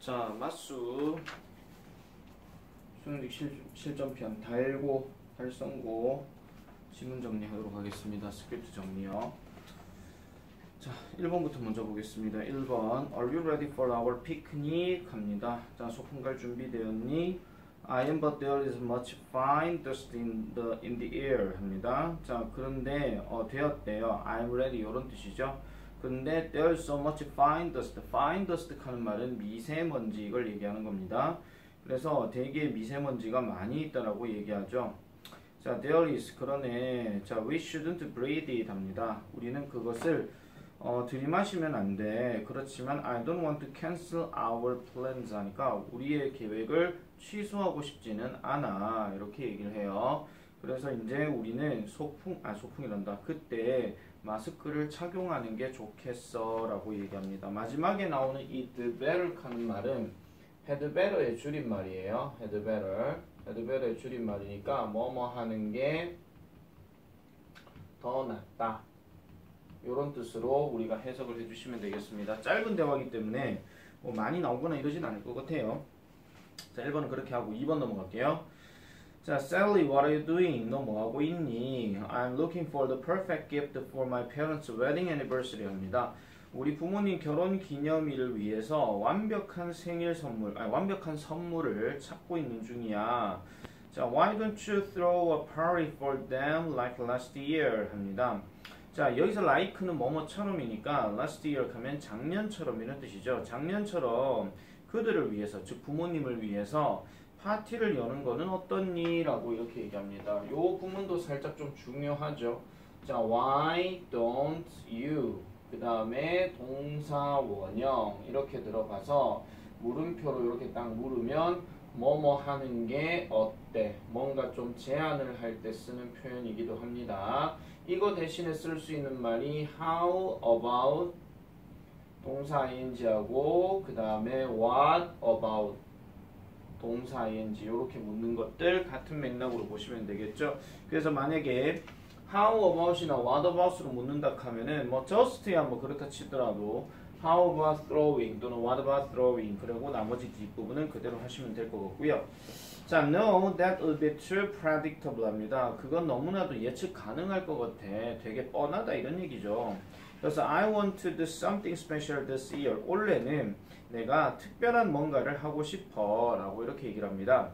자, 맞수 수능직 실전편 달고 달성고 지문 정리하도록 하겠습니다. 스크립트 정리요. 자, 1번부터 먼저 보겠습니다. 1번 Are you ready for our picnic? 합니다. 자, 소풍 갈 준비되었니? I am, but there is much fine dust in the air. 합니다. 자, 그런데 되었대요. I'm ready 이런 뜻이죠. 근데 there's so much fine dust. fine dust 하는 말은 미세먼지 이걸 얘기하는 겁니다. 그래서 되게 미세먼지가 많이 있다라고 얘기하죠. 자, there is 그러네. 자, we shouldn't breathe it 합니다. 우리는 그것을 들이마시면 안 돼. 그렇지만 I don't want to cancel our plans 하니까 우리의 계획을 취소하고 싶지는 않아. 이렇게 얘기를 해요. 그래서 이제 우리는 소풍이란다. 그때 마스크를 착용하는 게 좋겠어 라고 얘기합니다. 마지막에 나오는 이 the better 하는 말은 had better의 줄임말이에요. had better의 줄임말이니까 뭐뭐 하는 게 더 낫다. 이런 뜻으로 우리가 해석을 해주시면 되겠습니다. 짧은 대화이기 때문에 뭐 많이 나오거나 이러진 않을 것 같아요. 자, 1번은 그렇게 하고 2번 넘어갈게요. 자, Sally, what are you doing? 너 뭐하고 있니? I'm looking for the perfect gift for my parents' wedding anniversary 합니다. 우리 부모님 결혼 기념일을 위해서 완벽한 완벽한 선물을 찾고 있는 중이야. 자, why don't you throw a party for them like last year? 합니다. 자, 여기서 like는 뭐뭐처럼이니까 last year 하면 작년처럼 이런 뜻이죠. 작년처럼 그들을 위해서, 즉 부모님을 위해서 파티를 여는 거는 어떻니? 라고 이렇게 얘기합니다. 요 구문도 살짝 좀 중요하죠. 자, why don't you? 그 다음에 동사 원형 이렇게 들어가서 물음표로 이렇게 딱 물으면 뭐뭐 하는 게 어때? 뭔가 좀 제안을 할 때 쓰는 표현이기도 합니다. 이거 대신에 쓸 수 있는 말이 how about 동사 ing하고 그 다음에 what about 동사 ing 이렇게 묻는 것들 같은 맥락으로 보시면 되겠죠. 그래서 만약에 how about이나 what about으로 묻는다 하면은 뭐 just야 뭐 그렇다 치더라도 how about throwing 또는 what about throwing 그리고 나머지 뒷부분은 그대로 하시면 될 것 같고요. 자, no, that would be too predictable 합니다. 그건 너무나도 예측 가능할 것 같아. 되게 뻔하다 이런 얘기죠. 그래서 I want to do something special this year. 올해는 내가 특별한 뭔가를 하고 싶어 라고 이렇게 얘기를 합니다.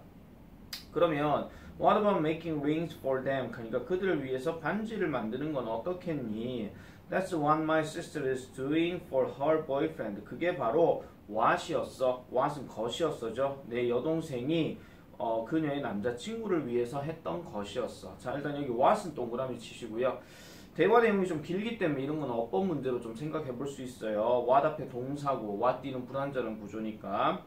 그러면 What about making rings for them? 그러니까 그들을 위해서 반지를 만드는 건 어떻겠니? That's what my sister is doing for her boyfriend. 그게 바로 what이었어. what은 것이었어죠. 내 여동생이 그녀의 남자친구를 위해서 했던 것이었어. 자, 일단 여기 what은 동그라미 치시고요. 대화 내용이 좀 길기 때문에 이런 건 어법 문제로 좀 생각해 볼 수 있어요. what 앞에 동사고 what 뒤는 불완전한 구조니까.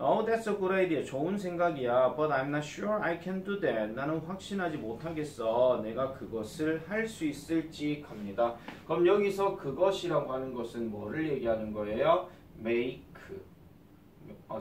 Oh, that's a good idea. 좋은 생각이야. But I'm not sure I can do that. 나는 확신하지 못하겠어. 내가 그것을 할 수 있을지 합니다. 그럼 여기서 그것이라고 하는 것은 뭐를 얘기하는 거예요? make.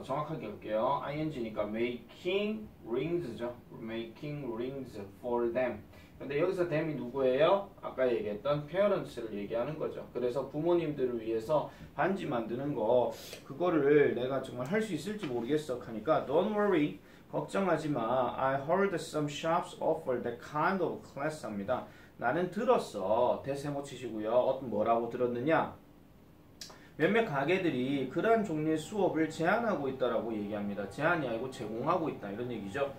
정확하게 할게요. ing니까 making rings죠. making rings for them. 근데 여기서 them이 누구예요? 아까 얘기했던 parents를 얘기하는 거죠. 그래서 부모님들을 위해서 반지 만드는 거 그거를 내가 정말 할 수 있을지 모르겠어 하니까 don't worry 걱정하지 마. I heard some shops offer that kind of class 합니다. 나는 들었어. 대세모 치시고요. 뭐라고 들었느냐? 몇몇 가게들이 그러한 종류의 수업을 제안하고 있다라고 얘기합니다. 제안이 아니고 제공하고 있다 이런 얘기죠.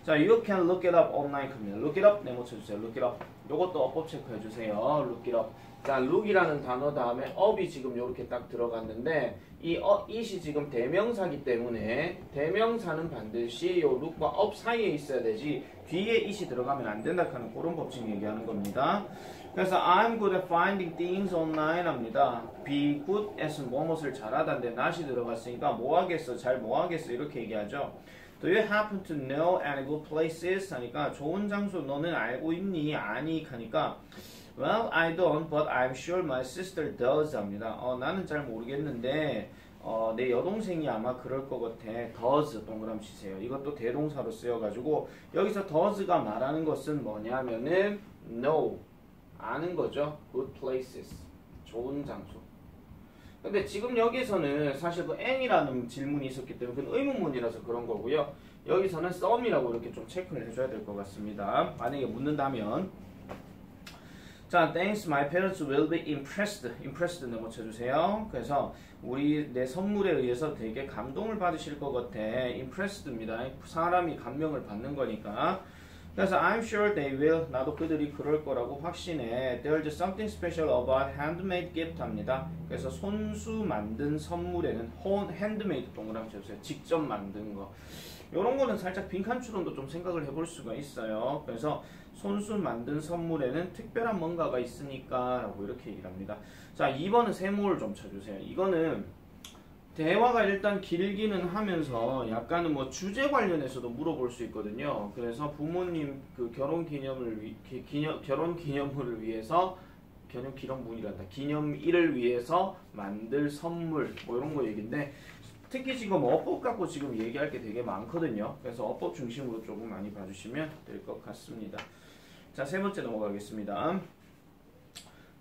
자, you can look it up online 합니다. look it up 네모 쳐주세요. look it up. 요것도 어법 체크해주세요. look it up. 자, look이라는 단어 다음에 up이 지금 이렇게 딱 들어갔는데 이 it이 지금 대명사기 때문에 대명사는 반드시 요 look과 up 사이에 있어야 되지 뒤에 it이 들어가면 안 된다 하는 그런 법칙 얘기하는 겁니다. 그래서 I'm good at finding things online 합니다. be good at은 무엇을 잘하다인데 not이 들어갔으니까 뭐하겠어 잘 뭐하겠어 이렇게 얘기하죠. Do you happen to know any good places? 하니까 좋은 장소 너는 알고 있니? 아니? 하니까 Well, I don't, but I'm sure my sister does 합니다. 나는 잘 모르겠는데 내 여동생이 아마 그럴 것 같아. does 동그라미 치세요. 이것도 대동사로 쓰여가지고 여기서 does가 말하는 것은 뭐냐면은 know, 아는 거죠. good places, 좋은 장소. 근데 지금 여기서는 사실 그 am이라는 질문이 있었기 때문에 그건 의문문이라서 그런 거고요. 여기서는 some이라고 이렇게 좀 체크를 해줘야 될 것 같습니다. 만약에 묻는다면. 자, thanks, my parents will be impressed. impressed 네모 쳐주세요. 그래서 내 선물에 의해서 되게 감동을 받으실 것 같아. impressed입니다. 사람이 감명을 받는 거니까. 그래서 I'm sure they will. 나도 그들이 그럴 거라고 확신해. There's something special about handmade gift 합니다. 그래서 손수 만든 선물에는 handmade 동그라미 쳐주세요. 직접 만든 거. 이런 거는 살짝 빈칸 추론도 좀 생각을 해볼 수가 있어요. 그래서 손수 만든 선물에는 특별한 뭔가가 있으니까 라고 이렇게 얘기를 합니다. 자, 2번은 세모를 좀 쳐주세요. 이거는 대화가 일단 길기는 하면서 약간은 뭐 주제 관련해서도 물어볼 수 있거든요. 그래서 부모님 그 결혼 기념일을 위해서 기념일을 위해서 만들 선물 뭐 이런 거 얘기인데 특히 지금 어법 갖고 지금 얘기할 게 되게 많거든요. 그래서 어법 중심으로 조금 많이 봐주시면 될 것 같습니다. 자, 세 번째 넘어가겠습니다.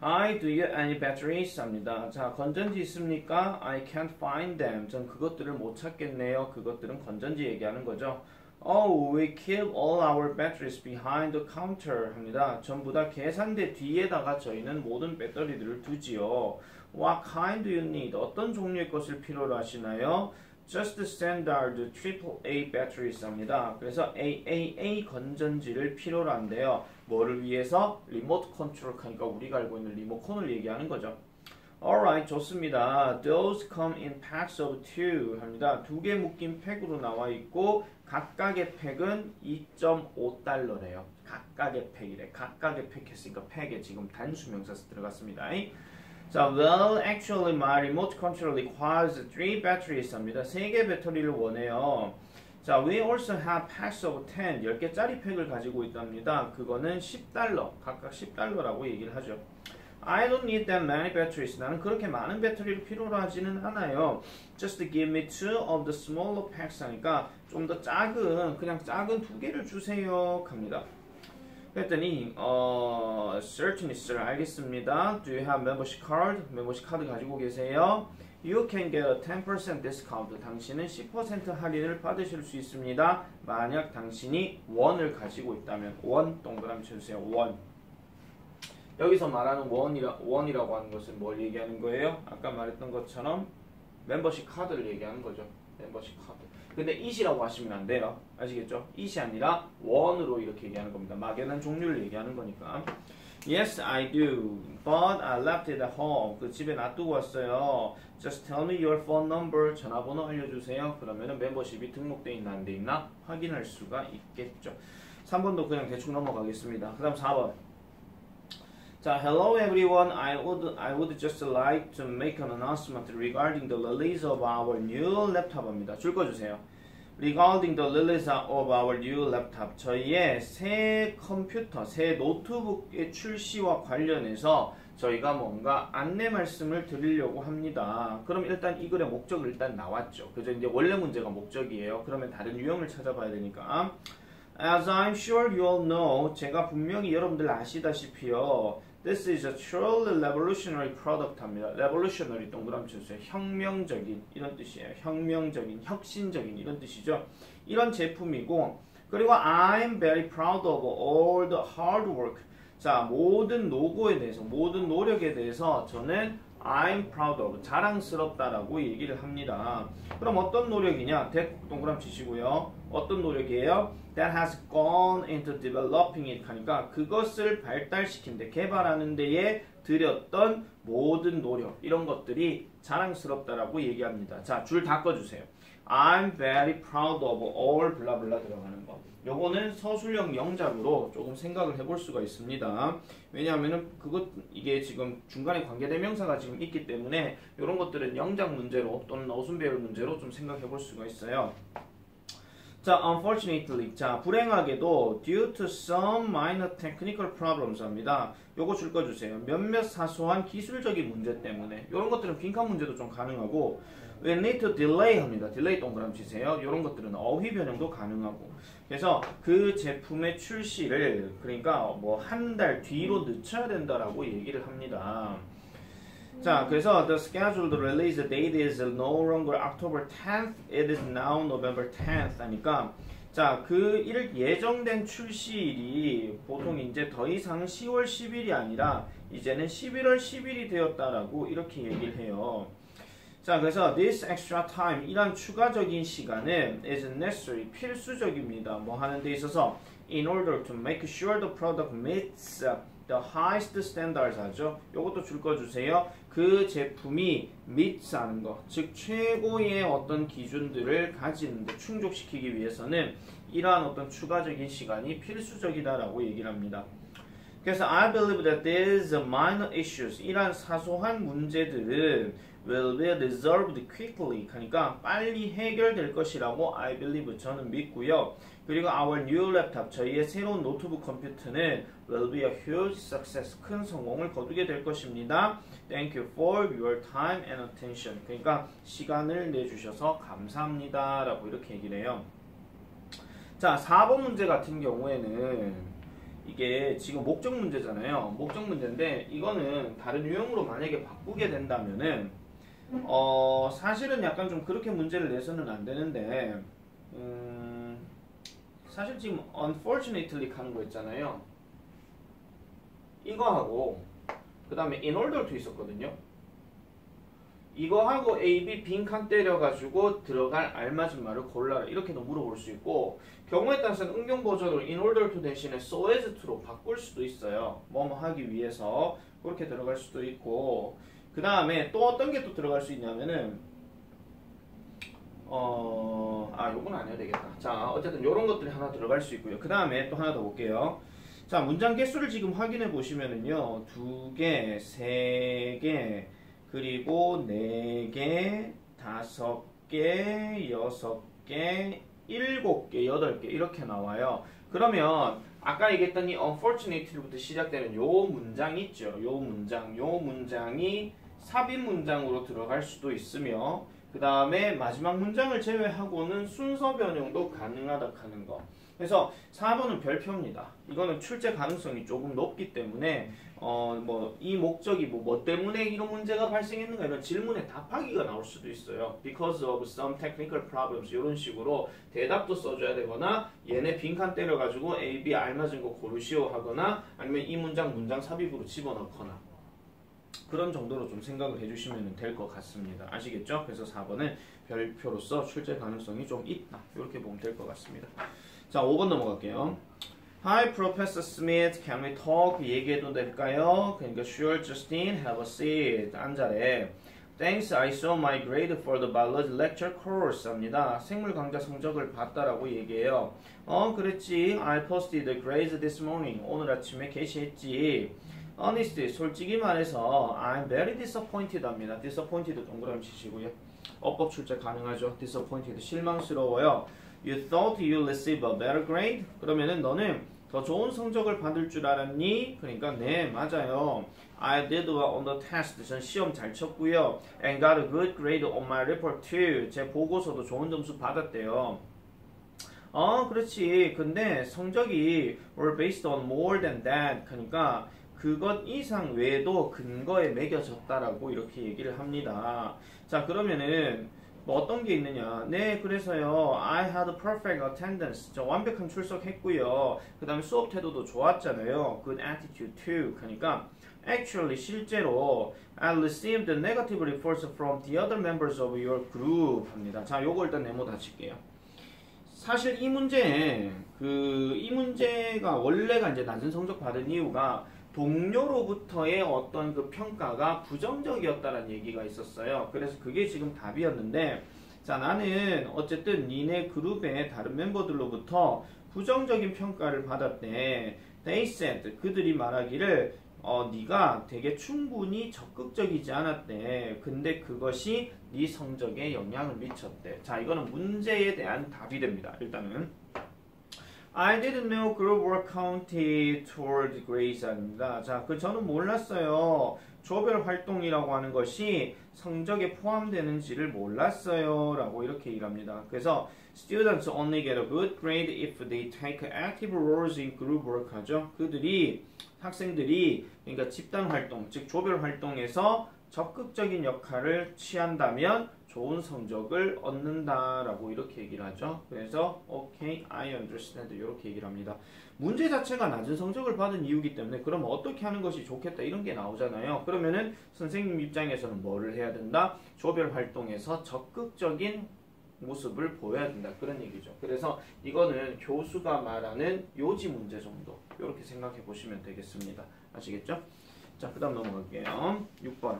I do you any batteries? 합니다. 자, 건전지 있습니까? I can't find them. 전 그것들을 못 찾겠네요. 그것들은 건전지 얘기하는 거죠. Oh, we keep all our batteries behind the counter. 합니다. 전부 다 계산대 뒤에다가 저희는 모든 배터리들을 두지요. What kind do you need? 어떤 종류의 것을 필요로 하시나요? Just standard AAA batteries 합니다. 그래서 AAA 건전지를 필요로 한대요. 뭐를 위해서? 리모트 컨트롤 하니까 우리가 알고 있는 리모컨을 얘기하는 거죠. Alright, 좋습니다. Those come in packs of 2 합니다. 2개 묶인 팩으로 나와 있고 각각의 팩은 2.5달러래요. 각각의 팩이래. 각각의 팩 했으니까 팩에 지금 단수명사서 들어갔습니다. 자, well, actually, my remote control requires 3 batteries 합니다. 3개 배터리를 원해요. 자, we also have packs of 10, 10개짜리 팩을 가지고 있답니다. 그거는 10달러, 각각 10달러라고 얘기를 하죠. I don't need that many batteries. 나는 그렇게 많은 배터리를 필요로 하지는 않아요. Just give me 2 of the smaller packs 하니까 좀 더 그냥 작은 2개를 주세요. 합니다. 그랬더니 certainly sir, 알겠습니다. Do you have membership card? membership 카드 가지고 계세요? You can get a 10% discount. 당신은 10% 할인을 받으실 수 있습니다. 만약 당신이 원을 가지고 있다면 원 동그라미 쳐주세요. 원. 여기서 말하는 원이라고 하는 것은 뭘 얘기하는 거예요? 아까 말했던 것처럼 멤버십 카드를 얘기하는 거죠. 멤버십 카드. 근데 it이라고 하시면 안 돼요. 아시겠죠? it이 아니라 원으로 이렇게 얘기하는 겁니다. 막연한 종류를 얘기하는 거니까. Yes, I do. But I left it at home. 그 집에 놔두고 왔어요. Just tell me your phone number. 전화번호 알려주세요. 그러면은 멤버십이 등록돼 있나 안 돼 있나 확인할 수가 있겠죠. 3번도 그냥 대충 넘어가겠습니다. 그 다음 4번. 자, hello everyone. I would just like to make an announcement regarding the release of our new laptop입니다. 줄 거 주세요. Regarding the release of our new laptop. 저희의 새 컴퓨터, 새 노트북의 출시와 관련해서 저희가 뭔가 안내 말씀을 드리려고 합니다. 그럼 일단 이 글의 목적은 일단 나왔죠. 그죠? 이제 원래 문제가 목적이에요. 그러면 다른 유형을 찾아봐야 되니까. As I'm sure you all know, 제가 분명히 여러분들 아시다시피요. This is a truly revolutionary product 합니다. revolutionary 동그라미 쳐주세요. 혁명적인 이런 뜻이에요. 혁명적인, 혁신적인 이런 뜻이죠. 이런 제품이고 그리고 I'm very proud of all the hard work. 자, 모든 노고에 대해서, 모든 노력에 대해서 저는 I'm proud of, 자랑스럽다라고 얘기를 합니다. 그럼 어떤 노력이냐? 동그라미 치시고요. 어떤 노력이에요? That has gone into developing it 하니까 그것을 발달시킨 데, 개발하는 데에 들였던 모든 노력, 이런 것들이 자랑스럽다라고 얘기합니다. 자, 줄 다 꺼주세요. I'm very proud of all 블라블라 들어가는 거. 요거는 서술형 영작으로 조금 생각을 해볼 수가 있습니다. 왜냐하면은 이게 지금 중간에 관계대명사가 지금 있기 때문에 이런 것들은 영작 문제로 또는 어순 배열 문제로 좀 생각해 볼 수가 있어요. 자, unfortunately, 자, 불행하게도 due to some minor technical problems 합니다. 요거 줄 거 주세요. 몇몇 사소한 기술적인 문제 때문에 이런 것들은 빈칸 문제도 좀 가능하고 we need to delay 합니다. delay 동그라미 치세요. 이런 것들은 어휘 변형도 가능하고 그래서 그 제품의 출시를 그러니까 뭐 한 달 뒤로 늦춰야 된다라고 얘기를 합니다. 자, 그래서 the scheduled release date is no longer October 10th, it is now November 10th 하니까 자, 그 예정된 출시일이 보통 이제 더 이상 10월 10일이 아니라 이제는 11월 10일이 되었다라고 이렇게 얘기를 해요. 자, 그래서 this extra time 이란 추가적인 시간은 is necessary 필수적입니다. 뭐 하는 데 있어서 in order to make sure the product meets the highest standards 하죠. 요것도 줄 거 주세요. 그 제품이 meets 하는 거, 즉 최고의 어떤 기준들을 가지는데 충족시키기 위해서는 이러한 어떤 추가적인 시간이 필수적이다라고 얘기를 합니다. 그래서 I believe that these minor issues, 이러한 사소한 문제들은 will be resolved quickly. 그러니까 빨리 해결될 것이라고 I believe 저는 믿고요. 그리고 our new laptop, 저희의 새로운 노트북 컴퓨터는 will be a huge success, 큰 성공을 거두게 될 것입니다. Thank you for your time and attention. 그러니까 시간을 내주셔서 감사합니다 라고 이렇게 얘기를 해요. 자, 4번 문제 같은 경우에는 이게 지금 목적 문제잖아요. 목적 문제인데 이거는 다른 유형으로 만약에 바꾸게 된다면은 사실은 약간 좀 그렇게 문제를 내서는 안 되는데 사실 지금 unfortunately 하는 거 있잖아요. 이거하고 그 다음에 in order to 있었거든요. 이거하고 A, B 빈칸 때려가지고 들어갈 알맞은 말을 골라라 이렇게도 물어볼 수 있고 경우에 따라서는 응용 버전으로 in order to 대신에 so as to로 바꿀 수도 있어요. 뭐뭐 하기 위해서 그렇게 들어갈 수도 있고 그 다음에 또 어떤 게 또 들어갈 수 있냐면은 요건 안 해야 되겠다. 자, 어쨌든 요런 것들이 하나 들어갈 수 있고요. 그 다음에 또 하나 더 볼게요. 자, 문장 개수를 지금 확인해 보시면은요. 2개, 3개, 그리고 4개, 5개, 6개, 7개, 8개 이렇게 나와요. 그러면 아까 얘기했던 이 unfortunately부터 시작되는 요 문장 있죠. 요 문장이 삽입 문장으로 들어갈 수도 있으며 그 다음에 마지막 문장을 제외하고는 순서 변형도 가능하다 하는 거. 그래서 4번은 별표입니다. 이거는 출제 가능성이 조금 높기 때문에 이 목적이 뭐 때문에 이런 문제가 발생했는가 이런 질문에 답하기가 나올 수도 있어요. Because of some technical problems 이런 식으로 대답도 써줘야 되거나 얘네 빈칸 때려가지고 A, B 알맞은 거 고르시오 하거나 아니면 이 문장 삽입으로 집어넣거나 그런 정도로 좀 생각을 해주시면 될 것 같습니다. 아시겠죠? 그래서 4번은 별표로서 출제 가능성이 좀 있다. 이렇게 보면 될 것 같습니다. 자, 5번 넘어갈게요. Hi, Professor Smith. Can we talk? 얘기해도 될까요? 그러니까 Sure, Justine. Have a seat. 앉아래. Thanks, I saw my grade for the biology lecture course. 합니다. 생물 강좌 성적을 봤다라고 얘기해요. 그랬지. I posted the grades this morning. 오늘 아침에 게시했지. Honestly, 솔직히 말해서 I'm very disappointed 합니다. disappointed 동그라미 치시고요. 어법 출제 가능하죠. disappointed, 실망스러워요. You thought you received a better grade? 그러면은 너는 더 좋은 성적을 받을 줄 알았니? 그러니까 네, 맞아요. I did well on the test. 전 시험 잘 쳤고요. And got a good grade on my report too. 제 보고서도 좋은 점수 받았대요. 그렇지. 근데 성적이 were based on more than that. 그러니까 그것 이상 외에도 근거에 매겨졌다라고 이렇게 얘기를 합니다. 자, 그러면은 뭐 어떤 게 있느냐? 네, 그래서요. I had perfect attendance. 저 완벽한 출석했고요. 그 다음에 수업 태도도 좋았잖아요. Good attitude too. 그러니까 actually 실제로 I received negative reports from the other members of your group 합니다. 자, 요거 일단 네모 닫힐게요. 사실 이 문제가 원래가 이제 낮은 성적 받은 이유가 동료로부터의 어떤 그 평가가 부정적이었다는 얘기가 있었어요. 그래서 그게 지금 답이었는데, 자, 나는 어쨌든 니네 그룹의 다른 멤버들로부터 부정적인 평가를 받았대. They said, 그들이 말하기를 네가 되게 충분히 적극적이지 않았대. 근데 그것이 네 성적에 영향을 미쳤대. 자, 이거는 문제에 대한 답이 됩니다. 일단은 I didn't know group work counted toward grades 아닙니다. 자, 저는 몰랐어요. 조별 활동이라고 하는 것이 성적에 포함되는지를 몰랐어요. 라고 이렇게 얘기를 합니다. 그래서 students only get a good grade if they take active roles in group work 하죠. 학생들이 그러니까 집단 활동, 즉 조별 활동에서 적극적인 역할을 취한다면 좋은 성적을 얻는다라고 이렇게 얘기를 하죠. 그래서 okay, I understand 이렇게 얘기를 합니다. 문제 자체가 낮은 성적을 받은 이유이기 때문에 그럼 어떻게 하는 것이 좋겠다 이런 게 나오잖아요. 그러면은 선생님 입장에서는 뭐를 해야 된다? 조별 활동에서 적극적인 모습을 보여야 된다 그런 얘기죠. 그래서 이거는 교수가 말하는 요지 문제 정도 이렇게 생각해 보시면 되겠습니다. 아시겠죠? 자, 그 다음 넘어갈게요. 6번.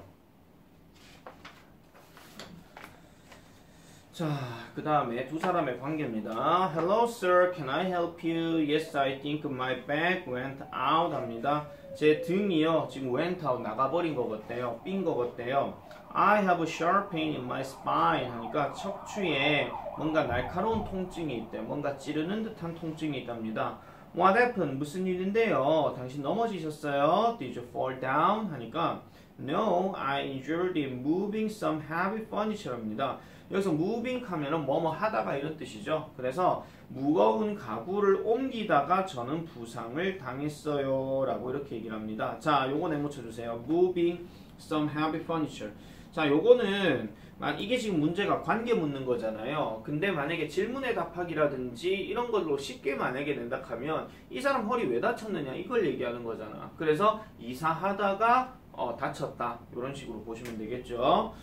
자, 그 다음에 두 사람의 관계입니다. Hello sir, can I help you? Yes, I think my bag went out 합니다. 제 등이요 지금 went out 나가버린 것 같대요. 삔 것 같대요. I have a sharp pain in my spine 하니까 척추에 뭔가 날카로운 통증이 있대. 뭔가 찌르는 듯한 통증이 있답니다. What happened? 무슨 일인데요? 당신 넘어지셨어요? Did you fall down? 하니까 No, I injured in moving some heavy furniture 합니다. 여기서 moving 하면은 뭐뭐 하다가 이런 뜻이죠. 그래서 무거운 가구를 옮기다가 저는 부상을 당했어요 라고 이렇게 얘기를 합니다. 자, 요거 메모쳐주세요. Moving some heavy furniture. 자, 요거는 이게 지금 문제가 관계 묻는 거잖아요. 근데 만약에 질문에 답하기라든지 이런 걸로 쉽게 만약에 낸다 하면 이 사람 허리 왜 다쳤느냐 이걸 얘기하는 거잖아. 그래서 이사하다가 다쳤다 이런 식으로 보시면 되겠죠.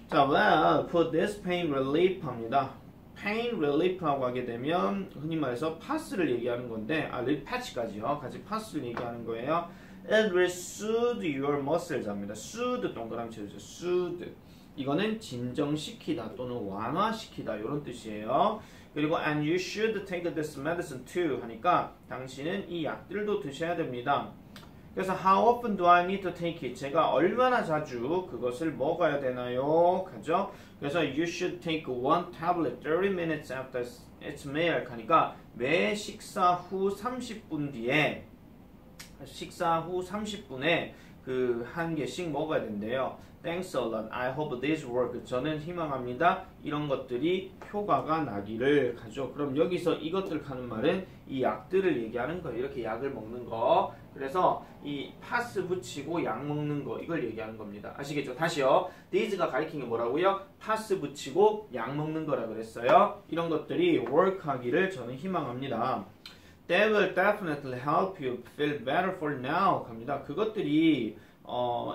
자, well, for this pain relief 합니다. pain relief라고 하게 되면 흔히 말해서 파스를 얘기하는 건데 patch까지요. 같이 파스를 얘기하는 거예요. It will soothe your muscles 합니다. soothe 동그라미 쳐주세요. soothe. 이거는 진정시키다 또는 완화시키다 이런 뜻이에요. 그리고 and you should take this medicine too 하니까 당신은 이 약들도 드셔야 됩니다. 그래서 how often do I need to take it? 제가 얼마나 자주 그것을 먹어야 되나요? 가죠. 그래서 you should take one tablet 30 minutes after its meal 하니까 매 식사 후 30분 뒤에 식사 후 30분에 그 한 개씩 먹어야 된대요. Thanks a lot. I hope this works. 저는 희망합니다. 이런 것들이 효과가 나기를 가죠. 그럼 여기서 이것들 하는 말은 이 약들을 얘기하는 거예요. 이렇게 약을 먹는 거. 그래서 이 파스 붙이고 약 먹는 거 이걸 얘기하는 겁니다. 아시겠죠? 다시요. These가 가리키는 게 뭐라고요? 파스 붙이고 약 먹는 거라 그랬어요. 이런 것들이 work하기를 저는 희망합니다. That will definitely help you feel better for now. 갑니다. 그것들이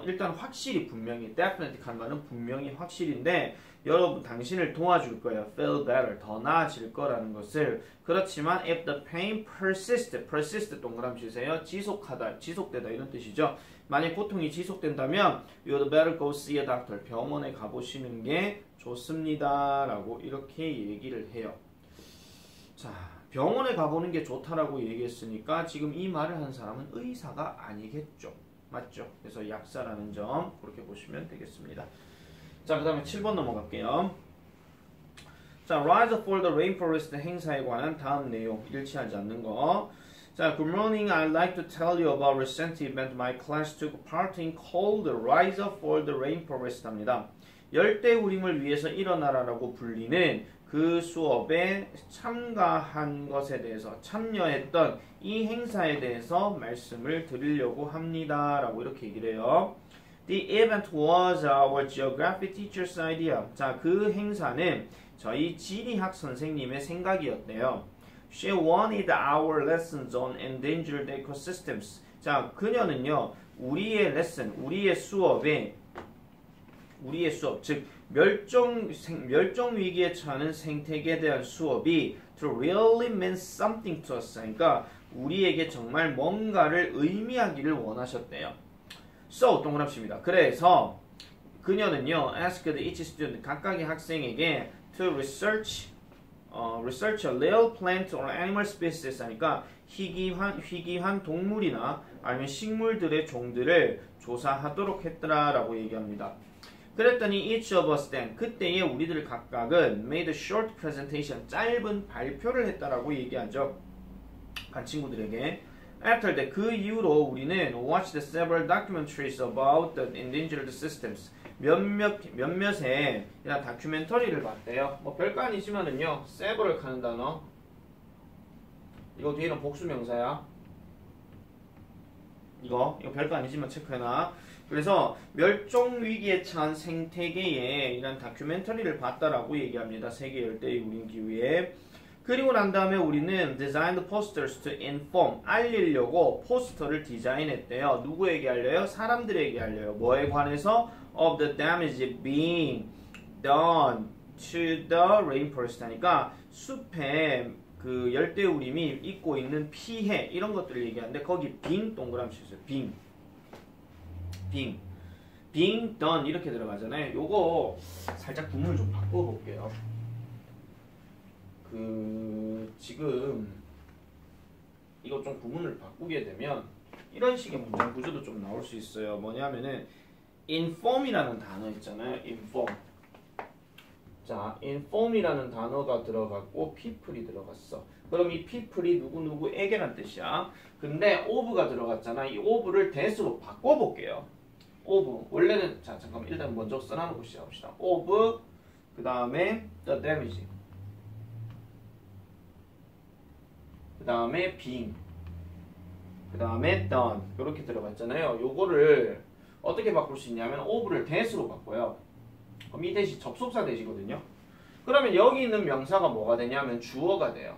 일단 확실히 분명히 definitely 한 말은 분명히 확실인데 여러분 당신을 도와줄 거예요. feel better 더 나아질 거라는 것을. 그렇지만 if the pain persist 동그라미 주세요. 지속하다, 지속되다 이런 뜻이죠. 만약 고통이 지속된다면 you'd better go see a doctor. 병원에 가보시는 게 좋습니다. 라고 이렇게 얘기를 해요. 자, 병원에 가보는 게 좋다라고 얘기했으니까 지금 이 말을 한 사람은 의사가 아니겠죠. 맞죠? 그래서 약사라는 점 그렇게 보시면 되겠습니다. 자, 그 다음에 7번 넘어갈게요. 자, Rise for the Rainforest 행사에 관한 다음 내용 일치하지 않는 거. 자, Good morning. I'd like to tell you about a recent event my class took part in called Rise for the Rainforest 합니다. 열대우림을 위해서 일어나라라고 불리는 그 수업에 참가한 것에 대해서 참여했던 이 행사에 대해서 말씀을 드리려고 합니다. 라고 이렇게 얘기를 해요. The event was our geography teacher's idea. 자, 그 행사는 저희 지리학 선생님의 생각이었대요. She wanted our lessons on endangered ecosystems. 자, 그녀는요, 우리의 레슨, 우리의 수업, 즉 멸종 위기에 처하는 생태계에 대한 수업이 to really mean something to us. 그러니까 우리에게 정말 뭔가를 의미하기를 원하셨대요. So 동그라미입니다. 그래서 그녀는요, asked each student 각각의 학생에게 to research a rare plant or animal species 하니까 희귀한 동물이나 아니면 식물들의 종들을 조사하도록 했더라라고 얘기합니다. 그랬더니 each of us then 그때의 우리들 각각은 made a short presentation 짧은 발표를 했다라고 얘기하죠. 간 친구들에게. After that 그 이후로 우리는 watched several documentaries about the endangered systems 몇몇의 다큐멘터리를 봤대요. 뭐 별거 아니지만은요. several 하는 단어 이거 뒤에는 복수명사야. 이거 별거 아니지만 체크해놔. 그래서 멸종 위기에 처한 생태계에 이런 다큐멘터리를 봤다라고 얘기합니다. 세계 열대의 우림 기후에. 그리고 난 다음에 우리는 designed posters to inform, 알리려고 포스터를 디자인했대요. 누구에게 알려요? 사람들에게 알려요. 뭐에 관해서? of the damage being done to the rainforest 하니까 숲에 그 열대우림이 입고 있는 피해 이런 것들을 얘기하는데 거기 being 동그라미 치세요. being done 이렇게 들어가잖아요. 요거 살짝 구문을 좀 바꿔볼게요. 지금 이거 좀 구문을 바꾸게 되면 이런 식의 문장 구조도 좀 나올 수 있어요. 뭐냐면은 inform이라는 단어 있잖아요. inform. 자, inform이라는 단어가 들어갔고 people이 들어갔어. 그럼 이 people이 누구누구에게란 뜻이야. 근데 of가 들어갔잖아. 이 of를 that으로 바꿔볼게요. of. 원래는 자 잠깐만 일단 먼저 써놔놓고 시작합시다. of 그 다음에 the damage. 그 다음에 being. 그 다음에 done. 이렇게 들어갔잖아요. 요거를 어떻게 바꿀 수 있냐면 of를 that으로 바꿔요. 그럼 이 대시 접속사 대시거든요. 그러면 여기 있는 명사가 뭐가 되냐면 주어가 돼요.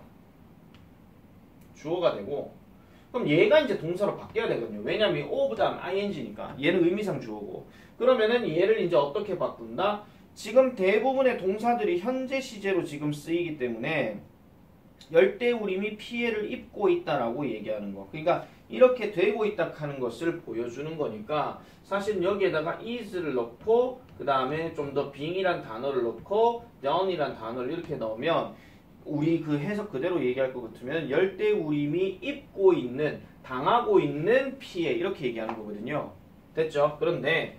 주어가 되고 그럼 얘가 이제 동사로 바뀌어야 되거든요. 왜냐면 of 다음 ing니까 얘는 의미상 주어고 그러면은 얘를 이제 어떻게 바꾼다? 지금 대부분의 동사들이 현재 시제로 지금 쓰이기 때문에 열대우림이 피해를 입고 있다라고 얘기하는 거. 그러니까 이렇게 되고 있다 하는 것을 보여주는 거니까 사실 여기에다가 is를 넣고 그 다음에 좀 더 being이란 단어를 넣고 done이란 단어를 이렇게 넣으면 우리 그 해석 그대로 얘기할 것 같으면 열대우림이 입고 있는 당하고 있는 피해 이렇게 얘기하는 거거든요. 됐죠? 그런데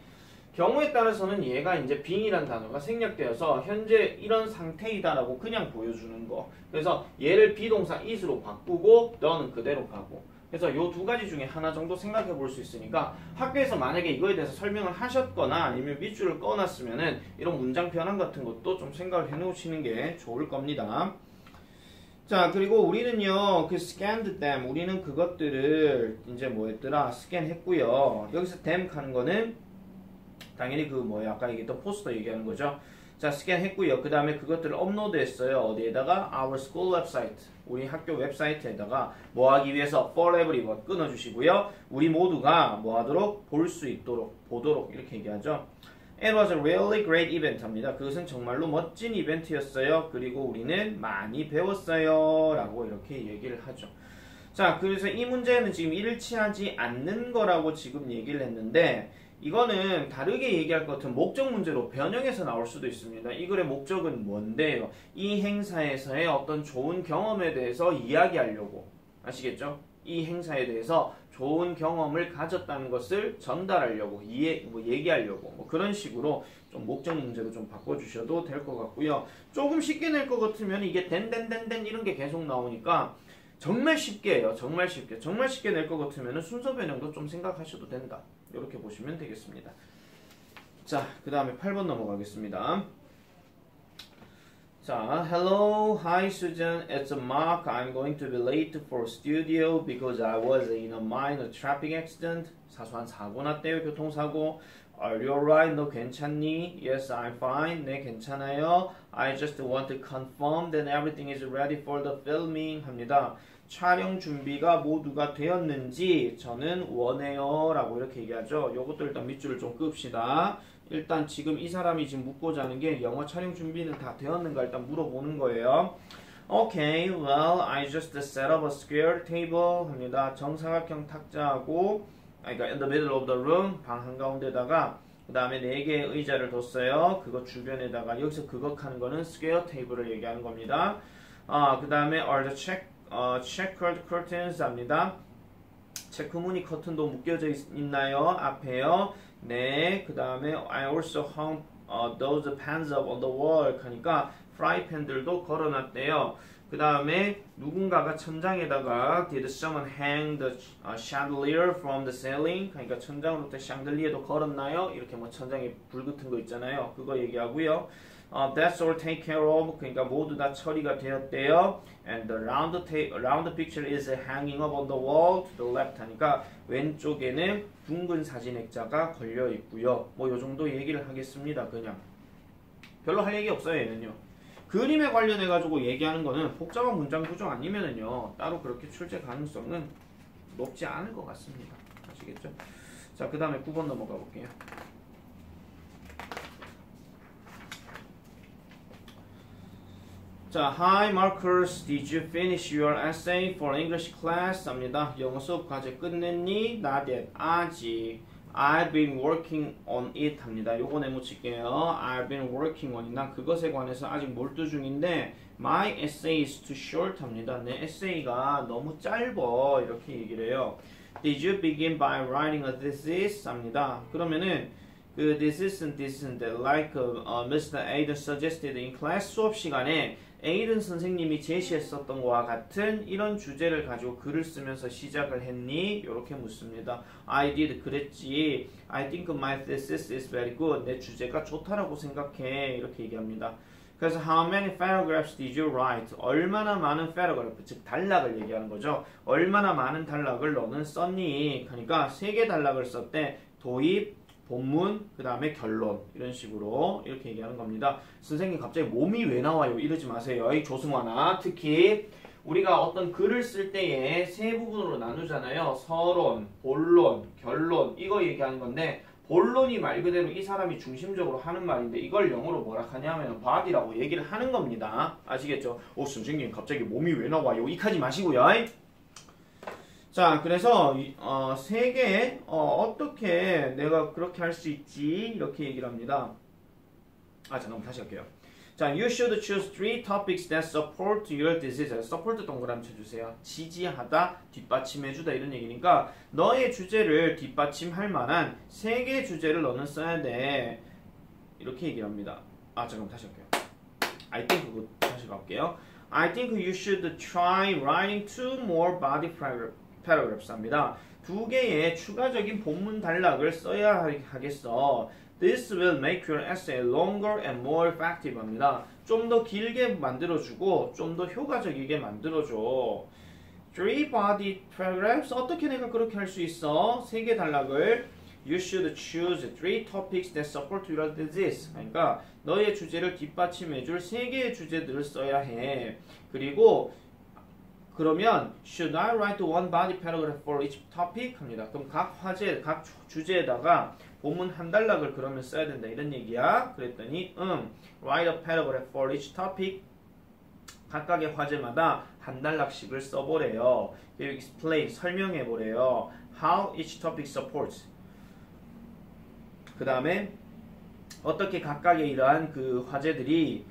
경우에 따라서는 얘가 이제 being이란 단어가 생략되어서 현재 이런 상태이다라고 그냥 보여주는 거. 그래서 얘를 비동사 is로 바꾸고 done는 그대로 가고. 그래서 요 두 가지 중에 하나 정도 생각해 볼 수 있으니까 학교에서 만약에 이거에 대해서 설명을 하셨거나 아니면 밑줄을 꺼놨으면은 이런 문장 변환 같은 것도 좀 생각을 해 놓으시는 게 좋을 겁니다. 자, 그리고 우리는요, 그 scanned them, 우리는 그것들을 이제 뭐였더라? 스캔했고요. 여기서 them 하는 거는 당연히 그 뭐야 아까 얘기했던 포스터 얘기하는 거죠. 자, 스캔했고요. 그 다음에 그것들을 업로드했어요. 어디에다가? Our school website. 우리 학교 웹사이트에다가 뭐 하기 위해서? For everyone. 끊어주시고요. 우리 모두가 뭐 하도록? 볼 수 있도록, 보도록 이렇게 얘기하죠. It was a really great event 합니다. 그것은 정말로 멋진 이벤트였어요. 그리고 우리는 많이 배웠어요. 라고 이렇게 얘기를 하죠. 자, 그래서 이 문제는 지금 일치하지 않는 거라고 지금 얘기를 했는데 이거는 다르게 얘기할 것 같은 목적 문제로 변형해서 나올 수도 있습니다. 이 글의 목적은 뭔데요? 이 행사에서의 어떤 좋은 경험에 대해서 이야기하려고. 아시겠죠? 이 행사에 대해서 좋은 경험을 가졌다는 것을 전달하려고, 얘기하려고. 뭐 그런 식으로 좀 목적 문제로 좀 바꿔주셔도 될 것 같고요. 조금 쉽게 낼 것 같으면 이게 댄 이런 게 계속 나오니까 정말 쉽게 해요. 정말 쉽게 낼 것 같으면 순서 변형도 좀 생각하셔도 된다. 이렇게 보시면 되겠습니다. 자, 그 다음에 8번 넘어가겠습니다. 자, hello, hi Susan, it's Mark. I'm going to be late for studio because I was in a minor traffic accident. 사소한 사고 났대요, 교통사고. Are you alright? 너 괜찮니? Yes, I'm fine. 네, 괜찮아요. I just want to confirm that everything is ready for the filming. 합니다. 촬영 준비가 모두가 되었는지 저는 원해요 라고 이렇게 얘기하죠. 요것도 일단 밑줄을 좀 끕시다. 일단 지금 이 사람이 지금 묻고자 하는 게 영어 촬영 준비는 다 되었는가 일단 물어보는 거예요. Okay, well, I just set up a square table 합니다. 정사각형 탁자하고 그러니까 in the middle of the room 방 한가운데다가 그 다음에 4개의 의자를 뒀어요. 그거 주변에다가 여기서 그거 하는 거는 square table을 얘기하는 겁니다. 그 다음에 are the checkered curtains 합니다. 체크무늬 커튼도 묶여져 있나요? 앞에요. 네. 그 다음에 I also hung those pans up on the wall 하니까 프라이팬들도 걸어놨대요. 그 다음에 누군가가 천장에다가 did someone hang the chandelier from the ceiling? 그러니까 천장으로부터 샹들리에도 걸었나요? 이렇게 뭐 천장에 불 같은 거 있잖아요. 그거 얘기하고요. That's all taken care of. 그러니까 모두 다 처리가 되었대요. And the round picture is hanging up on the wall to the left 하니까 왼쪽에는 둥근 사진 액자가 걸려 있고요. 뭐 요 정도 얘기를 하겠습니다. 그냥 별로 할 얘기 없어요. 얘는요. 그림에 관련해 가지고 얘기하는 거는 복잡한 문장 구조 아니면은요 따로 그렇게 출제 가능성은 높지 않을 것 같습니다. 아시겠죠? 자, 그 다음에 9번 넘어가 볼게요. 자, Hi Marcus, did you finish your essay for English class? 합니다. 영어 수업 과제 끝냈니? Not yet. 아직. I've been working on it 합니다. 요거 네모칠게요. I've been working on it. 난 그것에 관해서 아직 몰두 중인데 My essay is too short 합니다. 내 에세이가 너무 짧어. 이렇게 얘기를 해요. Did you begin by writing a thesis? 합니다. 그러면은 그 this isn't like Mr. Aiden suggested in class 수업 시간에 에이든 선생님이 제시했었던 것과 같은 이런 주제를 가지고 글을 쓰면서 시작을 했니? 이렇게 묻습니다. I did. 그랬지. I think my thesis is very good. 내 주제가 좋다라고 생각해. 이렇게 얘기합니다. 그래서 how many paragraphs did you write? 얼마나 많은 paragraph, 즉 단락을 얘기하는 거죠. 얼마나 많은 단락을 너는 썼니? 그러니까 3개 단락을 썼대. 도입, 본문, 그 다음에 결론 이런 식으로 이렇게 얘기하는 겁니다. 선생님 갑자기 몸이 왜 나와요? 이러지 마세요. 이 조승환아 특히 우리가 어떤 글을 쓸 때에 세 부분으로 나누잖아요. 서론, 본론, 결론 이거 얘기하는 건데 본론이 말 그대로 이 사람이 중심적으로 하는 말인데 이걸 영어로 뭐라 하냐면 body라고 얘기를 하는 겁니다. 아시겠죠? 선생님 갑자기 몸이 왜 나와요? 이카지 마시고요. 자, 그래서 세 개 어떻게 내가 그렇게 할 수 있지? 이렇게 얘기를 합니다. 잠깐만 다시 할게요. 자, you should choose 3 topics that support your disease. support 동그라미 쳐주세요. 지지하다, 뒷받침해주다 이런 얘기니까 너의 주제를 뒷받침할 만한 3개의 주제를 너는 써야 돼. 이렇게 얘기를 합니다. 잠깐만 다시 할게요. I think 그거 다시 갈게요. I think you should try writing 2 more body paragraphs 합니다. 2개의 추가적인 본문 단락을 써야 하겠어. This will make your essay longer and more effective 합니다. 좀 더 길게 만들어주고 좀 더 효과적이게 만들어줘. 3 body paragraphs 어떻게 내가 그렇게 할 수 있어? 3개 단락을 You should choose 3 topics that support your disease. 그러니까 너의 주제를 뒷받침해줄 3개의 주제들을 써야 해. 그리고 그러면 should I write one body paragraph for each topic? 합니다. 그럼 각 화제, 각 주제에다가 본문 한 단락을 그러면 써야 된다 이런 얘기야. 그랬더니 write a paragraph for each topic. 각각의 화제마다 한 단락씩을 써보래요. 그리고 explain, 설명해보래요. How each topic supports. 그 다음에 어떻게 각각의 이러한 그 화제들이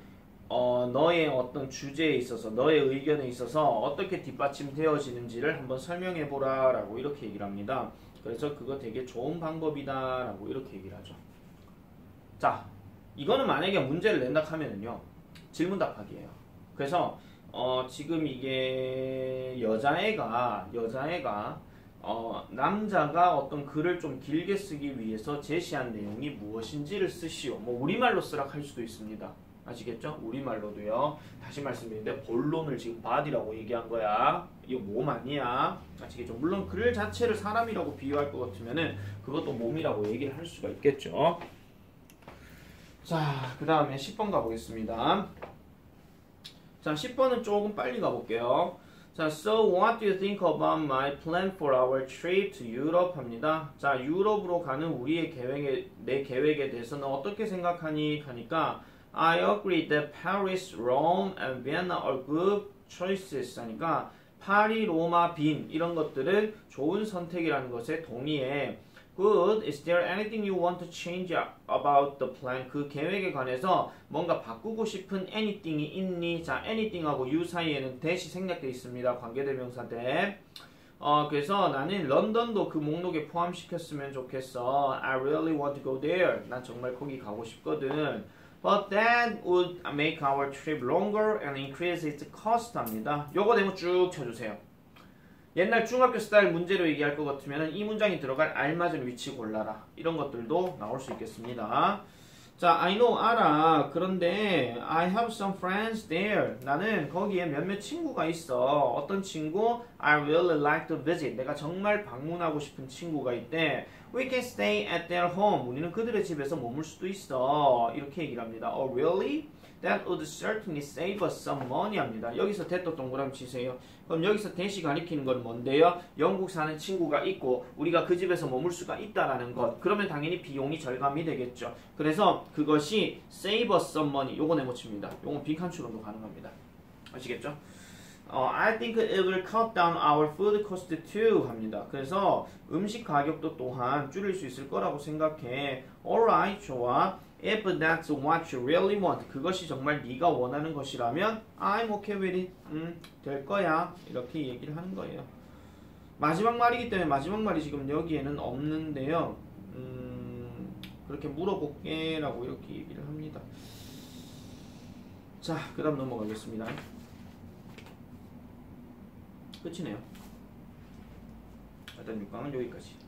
너의 어떤 주제에 있어서 너의 의견에 있어서 어떻게 뒷받침되어지는지를 한번 설명해보라 라고 이렇게 얘기를 합니다. 그래서 그거 되게 좋은 방법이다 라고 이렇게 얘기를 하죠. 자, 이거는 만약에 문제를 낸다 하면은요 질문답하기예요. 그래서 지금 이게 여자애가 남자가 어떤 글을 좀 길게 쓰기 위해서 제시한 내용이 무엇인지를 쓰시오. 뭐 우리말로 쓰라 할 수도 있습니다. 아시겠죠? 우리말로도요. 다시 말씀드리는데 본론을 지금 body라고 얘기한 거야. 이거 몸 아니야. 아시겠죠? 물론 글 자체를 사람이라고 비유할 것 같으면은 그것도 몸이라고 얘기를 할 수가 있겠죠. 자, 그 다음에 10번 가보겠습니다. 자, 10번은 조금 빨리 가볼게요. 자, so what do you think about my plan for our trip to Europe? 합니다. 자, 유럽으로 가는 우리의 내 계획에 대해서는 어떻게 생각하니? 하니까 I agree that Paris, Rome, and Vienna are good choices. 하니까 파리, 로마, 빈 이런 것들은 좋은 선택이라는 것에 동의해. Good. Is there anything you want to change about the plan? 그 계획에 관해서 뭔가 바꾸고 싶은 anything이 있니? 자, anything하고 you 사이에는 that이 생략되어 있습니다. 관계대명사 that. 그래서 나는 런던도 그 목록에 포함시켰으면 좋겠어. I really want to go there. 난 정말 거기 가고 싶거든. But that would make our trip longer and increase its cost 합니다. 요거 데모 쭉 쳐주세요. 옛날 중학교 스타일 문제로 얘기할 것 같으면 이 문장이 들어갈 알맞은 위치 골라라. 이런 것들도 나올 수 있겠습니다. 자, I know 알아. 그런데 I have some friends there. 나는 거기에 몇몇 친구가 있어. 어떤 친구? I really like to visit. 내가 정말 방문하고 싶은 친구가 있대. We can stay at their home. 우리는 그들의 집에서 머물 수도 있어. 이렇게 얘기를 합니다. Oh, really? That would certainly save us some money 합니다. 여기서 that도 동그라미 치세요. 그럼 여기서 that이 가리키는 건 뭔데요? 영국 사는 친구가 있고 우리가 그 집에서 머물 수가 있다라는 것. 그러면 당연히 비용이 절감이 되겠죠. 그래서 그것이 save us some money. 요거 네모칩니다. 요건 빈칸 추론도 가능합니다. 아시겠죠? I think it will cut down our food cost too 합니다. 그래서 음식 가격도 또한 줄일 수 있을 거라고 생각해. Alright, 좋아. If that's what you really want, 그것이 정말 네가 원하는 것이라면 I'm okay with it. 될 거야. 이렇게 얘기를 하는 거예요. 마지막 말이기 때문에 마지막 말이 지금 여기에는 없는데요. 그렇게 물어볼게 라고 이렇게 얘기를 합니다. 자, 그 다음 넘어가겠습니다. 끝이네요. 일단 6강은 여기까지.